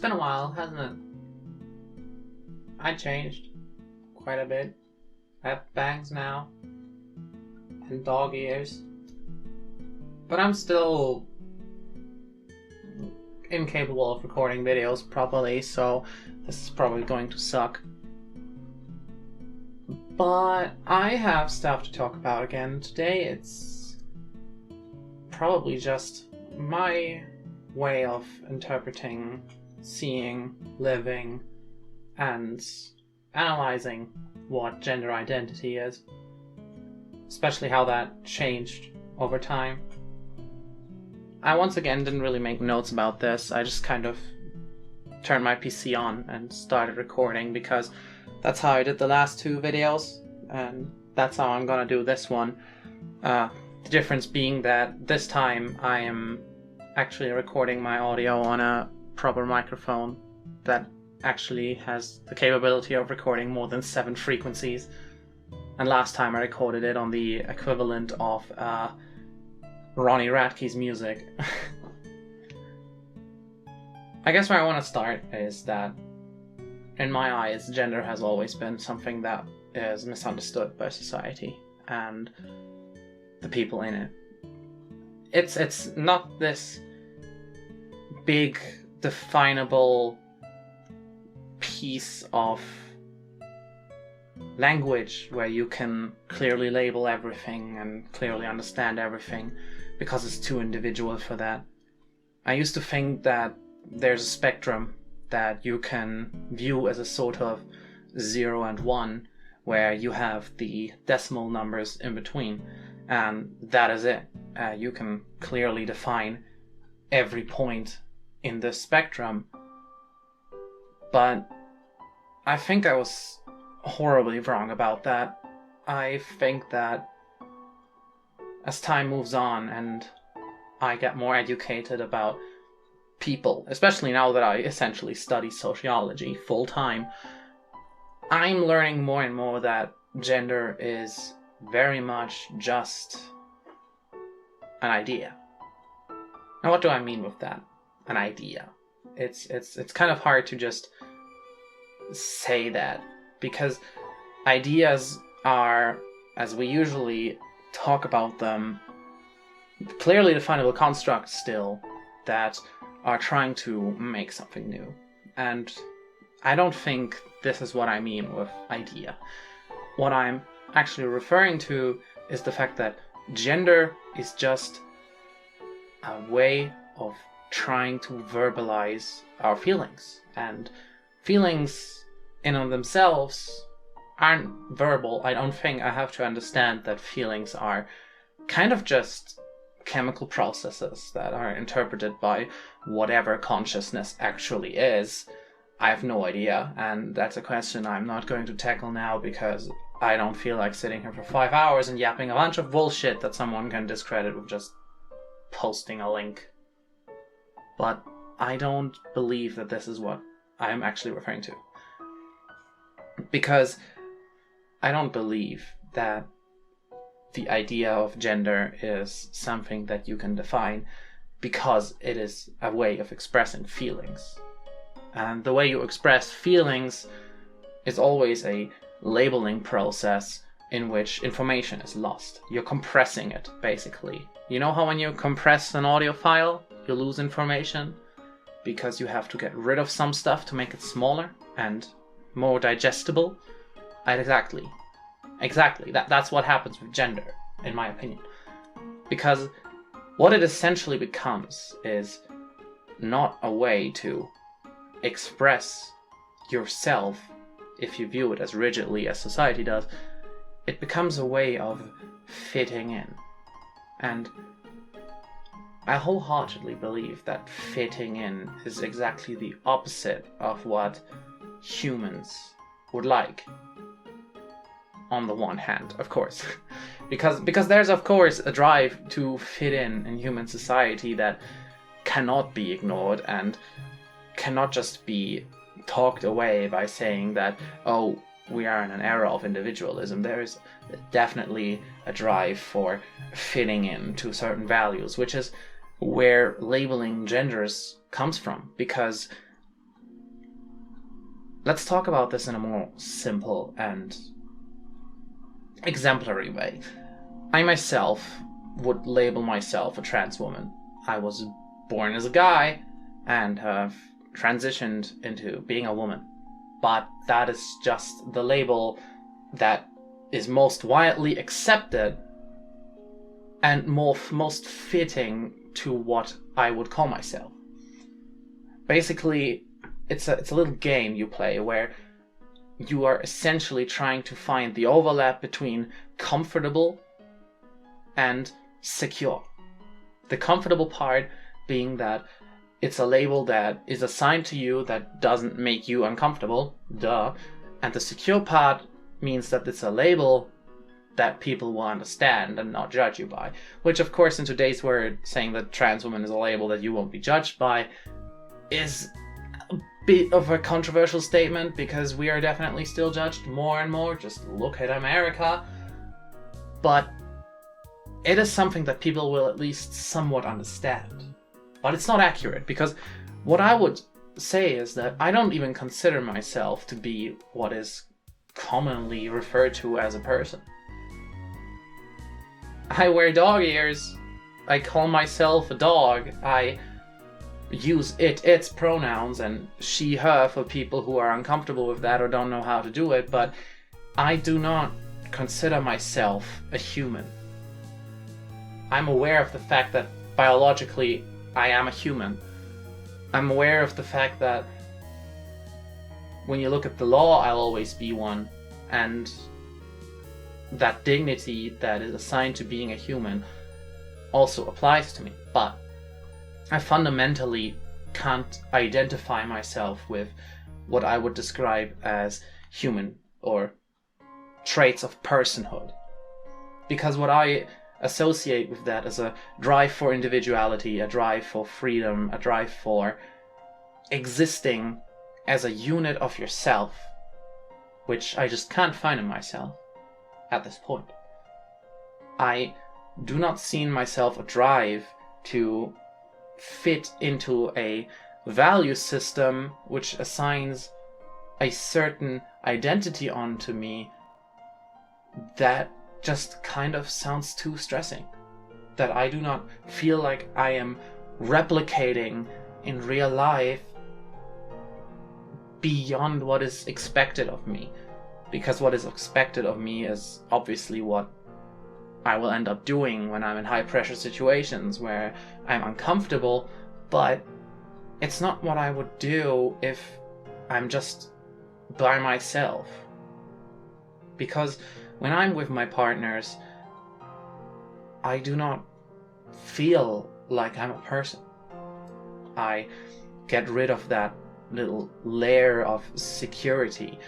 been a while, hasn't it? I changed quite a bit. I have bangs now and dog ears, but I'm still incapable of recording videos properly, so this is probably going to suck. But I have stuff to talk about again today. It's probably just my way of interpreting, seeing, living, and analyzing what gender identity is, especially how that changed over time. I once again didn't really make notes about this. I just kind of turned my PC on and started recording because that's how I did the last two videos, and that's how I'm gonna do this one. The difference being that this time I am actually recording my audio on a proper microphone that actually has the capability of recording more than 7 frequencies. And last time I recorded it on the equivalent of Ronnie Radke's music. I guess where I want to start is that in my eyes, gender has always been something that is misunderstood by society and the people in it. It's not this big, definable piece of language where you can clearly label everything and clearly understand everything, because it's too individual for that. I used to think that there's a spectrum that you can view as a sort of 0 and 1, where you have the decimal numbers in between, and that is it. You can clearly define every point in this spectrum. But I think I was horribly wrong about that. I think that as time moves on and I get more educated about people, especially now that I essentially study sociology full time, I'm learning more and more that gender is very much just an idea. Now, what do I mean with that? An idea. It's kind of hard to just say that, because ideas are, as we usually talk about them, clearly definable constructs still that are trying to make something new. And I don't think this is what I mean with idea. What I'm actually referring to is the fact that gender is just a way of trying to verbalize our feelings. And feelings in and of themselves aren't verbal. I don't think I have to understand that feelings are kind of just chemical processes that are interpreted by whatever consciousness actually is. I have no idea, and that's a question I'm not going to tackle now because I don't feel like sitting here for 5 hours and yapping a bunch of bullshit that someone can discredit with just posting a link. But I don't believe that this is what I'm actually referring to, because I don't believe that the idea of gender is something that you can define because it is a way of expressing feelings. And the way you express feelings is always a labeling process in which information is lost. You're compressing it, basically. You know how when you compress an audio file, you lose information because you have to get rid of some stuff to make it smaller and more digestible? Exactly. That's what happens with gender, in my opinion. Because what it essentially becomes is not a way to express yourself if you view it as rigidly as society does. It becomes a way of fitting in. And I wholeheartedly believe that fitting in is exactly the opposite of what humans would like. On the one hand, of course. because there's of course a drive to fit in human society that cannot be ignored and cannot just be talked away by saying that, oh, we are in an era of individualism. There is definitely a drive for fitting in to certain values, which is where labeling genders comes from, because let's talk about this in a more simple and exemplary way. I myself would label myself a trans woman. I was born as a guy and have transitioned into being a woman. But that is just the label that is most widely accepted and most fitting to what I would call myself. Basically, it's a little game you play where you are essentially trying to find the overlap between comfortable and secure. The comfortable part being that it's a label that is assigned to you that doesn't make you uncomfortable, duh. And the secure part means that it's a label that people will understand and not judge you by. Which, of course, in today's world, saying that trans woman is a label that you won't be judged by is a bit of a controversial statement, because we are definitely still judged more and more. Just look at America. But it is something that people will at least somewhat understand. But it's not accurate, because what I would say is that I don't even consider myself to be what is commonly referred to as a person. I wear dog ears. I call myself a dog. I use its pronouns and she, her for people who are uncomfortable with that or don't know how to do it, but I do not consider myself a human. I'm aware of the fact that biologically I am a human. I'm aware of the fact that when you look at the law, I'll always be one, and that dignity that is assigned to being a human also applies to me. But I fundamentally can't identify myself with what I would describe as human or traits of personhood. Because what I associate with that is a drive for individuality, a drive for freedom, a drive for existing as a unit of yourself, which I just can't find in myself at this point. I do not see in myself a drive to fit into a value system which assigns a certain identity onto me that just kind of sounds too stressing. That I do not feel like I am replicating in real life beyond what is expected of me. Because what is expected of me is obviously what I will end up doing when I'm in high pressure situations where I'm uncomfortable, but it's not what I would do if I'm just by myself. Because when I'm with my partners, I do not feel like I'm a person. I get rid of that little layer of security,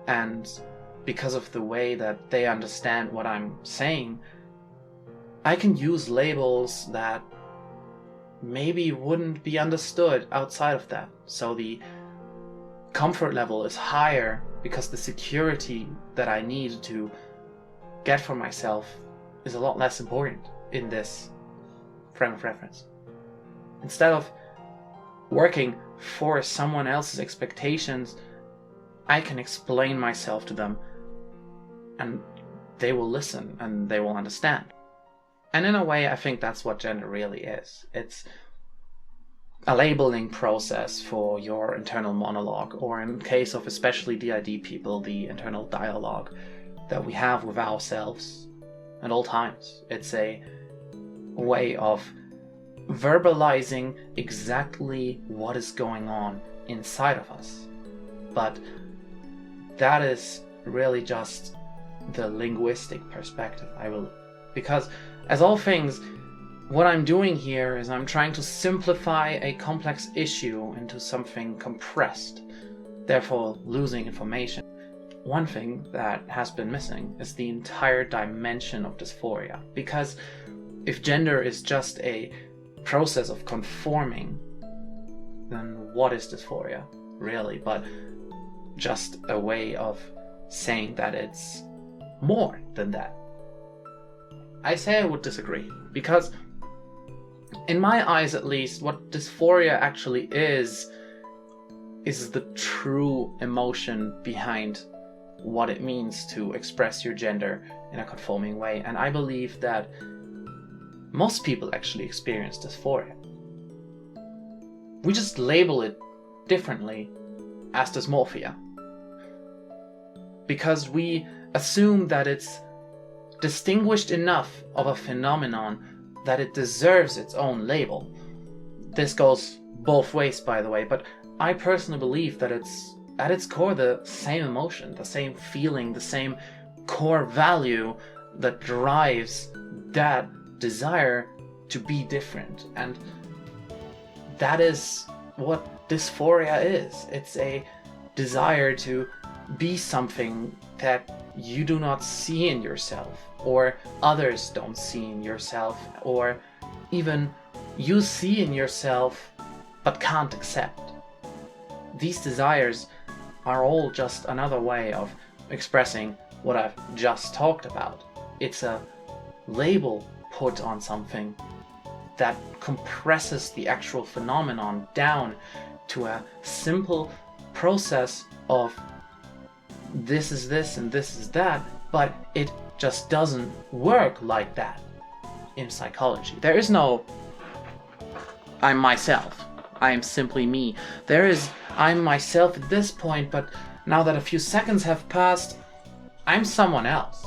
and because of the way that they understand what I'm saying, I can use labels that maybe wouldn't be understood outside of that. So the comfort level is higher because the security that I need to get for myself is a lot less important in this frame of reference. Instead of working for someone else's expectations, I can explain myself to them and they will listen and they will understand. And in a way, I think that's what gender really is. It's a labeling process for your internal monologue, or in case of especially DID people, the internal dialogue that we have with ourselves at all times. It's a way of verbalizing exactly what is going on inside of us. But that is really just the linguistic perspective, because as all things, what I'm doing here is I'm trying to simplify a complex issue into something compressed, therefore losing information. One thing that has been missing is the entire dimension of dysphoria, because if gender is just a process of conforming, then what is dysphoria, really, but just a way of saying that it's more than that? I say I would disagree, because in my eyes at least, what dysphoria actually is is the true emotion behind what it means to express your gender in a conforming way. And I believe that most people actually experience dysphoria. We just label it differently as dysmorphia, because we assume that it's distinguished enough of a phenomenon that it deserves its own label. This goes both ways, by the way, but I personally believe that it's at its core the same emotion, the same feeling, the same core value that drives that desire to be different. And that is what dysphoria is. It's a desire to be something that you do not see in yourself, or others don't see in yourself, or even you see in yourself but can't accept. These desires are all just another way of expressing what I've just talked about. It's a label put on something that compresses the actual phenomenon down to a simple process of this is this and this is that, but it just doesn't work like that in psychology. There is no I'm myself, I am simply me. There is I'm myself at this point, but now that a few seconds have passed, I'm someone else.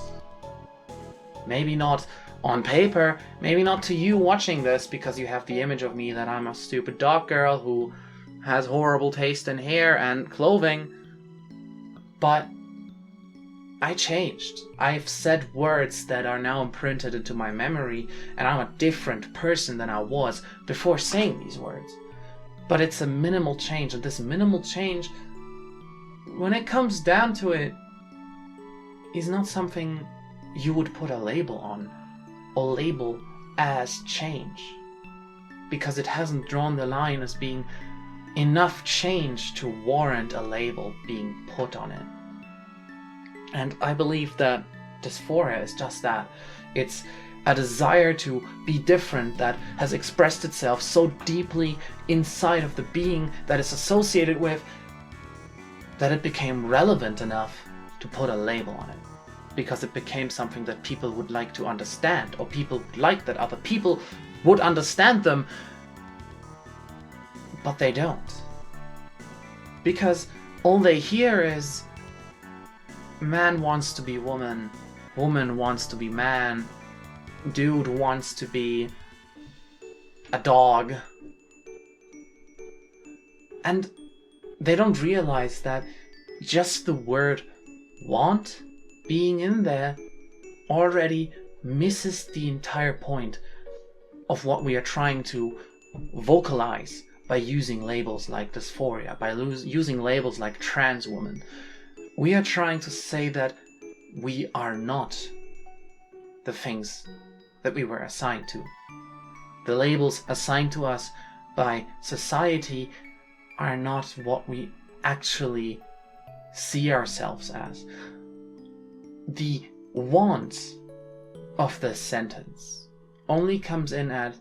Maybe not on paper, maybe not to you watching this, because you have the image of me that I'm a stupid dog girl who has horrible taste in hair and clothing, but I changed. I've said words that are now imprinted into my memory, and I'm a different person than I was before saying these words. But it's a minimal change, and this minimal change, when it comes down to it, is not something you would put a label on, or label as change, because it hasn't drawn the line as being enough change to warrant a label being put on it. And I believe that dysphoria is just that. It's a desire to be different that has expressed itself so deeply inside of the being that is associated with that it became relevant enough to put a label on it, because it became something that people would like to understand, or people would like that other people would understand them, but they don't. Because all they hear is man wants to be woman, woman wants to be man, dude wants to be a dog. And they don't realize that just the word want being in there already misses the entire point of what we are trying to vocalize by using labels like dysphoria, by using labels like trans woman. We are trying to say that we are not the things that we were assigned to. The labels assigned to us by society are not what we actually see ourselves as. The want of this sentence only comes in at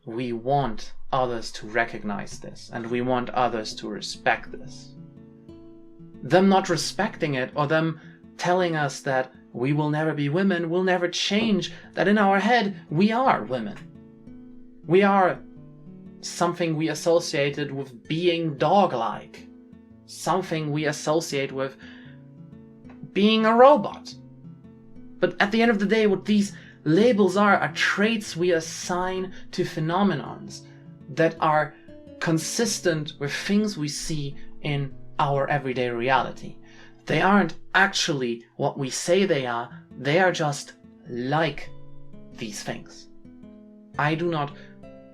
we want others to recognize this, and we want others to respect this. Them not respecting it, or them telling us that we will never be women, will never change that in our head we are women. We are something we associated with being dog-like, something we associate with being a robot. But at the end of the day, what these labels are traits we assign to phenomenons that are consistent with things we see in our everyday reality. They aren't actually what we say they are just like these things. I do not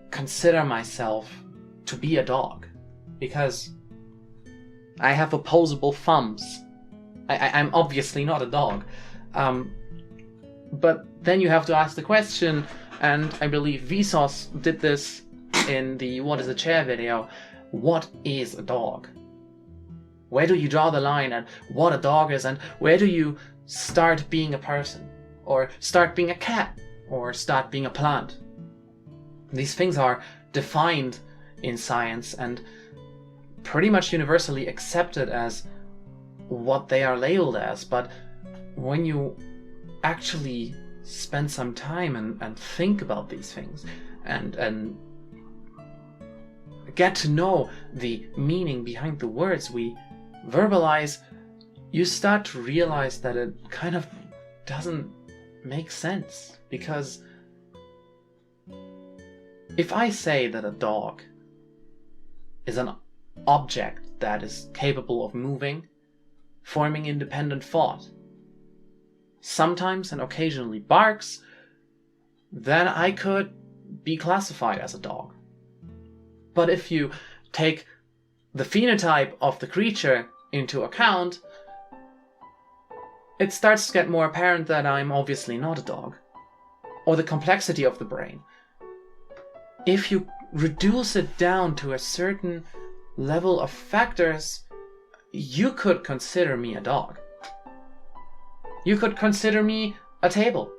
consider myself to be a dog because I have opposable thumbs. I'm obviously not a dog. But then you have to ask the question, and I believe Vsauce did this in the What is a Chair video, what is a dog? Where do you draw the line at what a dog is, and where do you start being a person? Or start being a cat? Or start being a plant? These things are defined in science, and pretty much universally accepted as what they are labeled as. But when you actually spend some time and think about these things and get to know the meaning behind the words we verbalize, you start to realize that it kind of doesn't make sense. Because if I say that a dog is an object that is capable of moving, forming independent thought, sometimes and occasionally barks, then I could be classified as a dog. But if you take the phenotype of the creature into account, it starts to get more apparent that I'm obviously not a dog. Or the complexity of the brain. If you reduce it down to a certain level of factors, you could consider me a dog. You could consider me a table,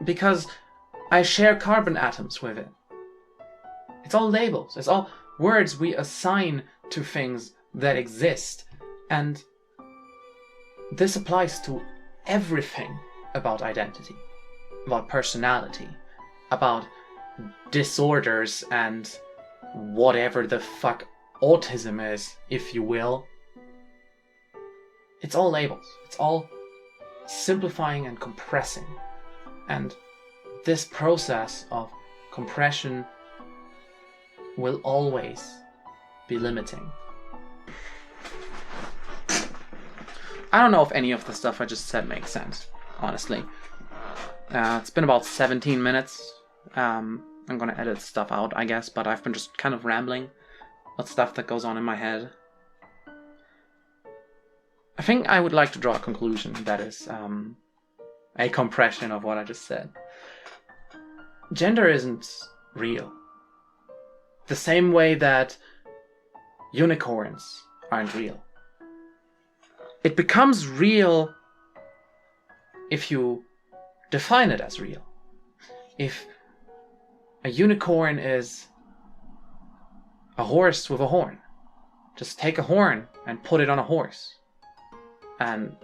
because I share carbon atoms with it. It's all labels, it's all words we assign to things that exist, and this applies to everything about identity, about personality, about disorders, and whatever the fuck autism is, if you will. It's all labels. It's all simplifying and compressing. And this process of compression will always be limiting. I don't know if any of the stuff I just said makes sense, honestly. It's been about 17 minutes. I'm gonna edit stuff out, I guess, but I've been just kind of rambling about stuff that goes on in my head. I think I would like to draw a conclusion that is a compression of what I just said. Gender isn't real. The same way that unicorns aren't real. It becomes real if you define it as real. If a unicorn is a horse with a horn, just take a horn and put it on a horse, and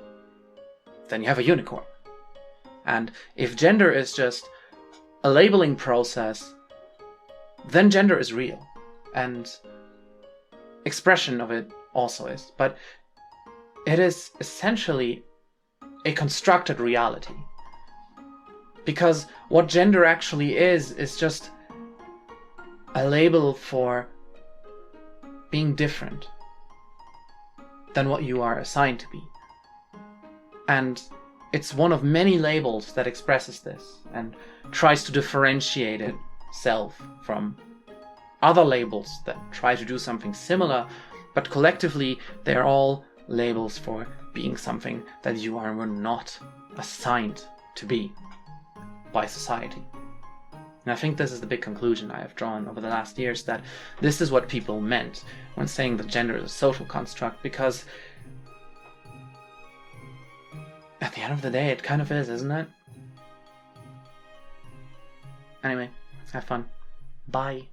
then you have a unicorn. And if gender is just a labeling process, then gender is real, and expression of it also is. But it is essentially a constructed reality. Because what gender actually is just a label for being different than what you are assigned to be. And it's one of many labels that expresses this and tries to differentiate itself from other labels that try to do something similar, but collectively they're all labels for being something that you are not assigned to be by society. And I think this is the big conclusion I have drawn over the last years, that this is what people meant when saying that gender is a social construct, because at the end of the day it kind of is, isn't it? Anyway, have fun. Bye.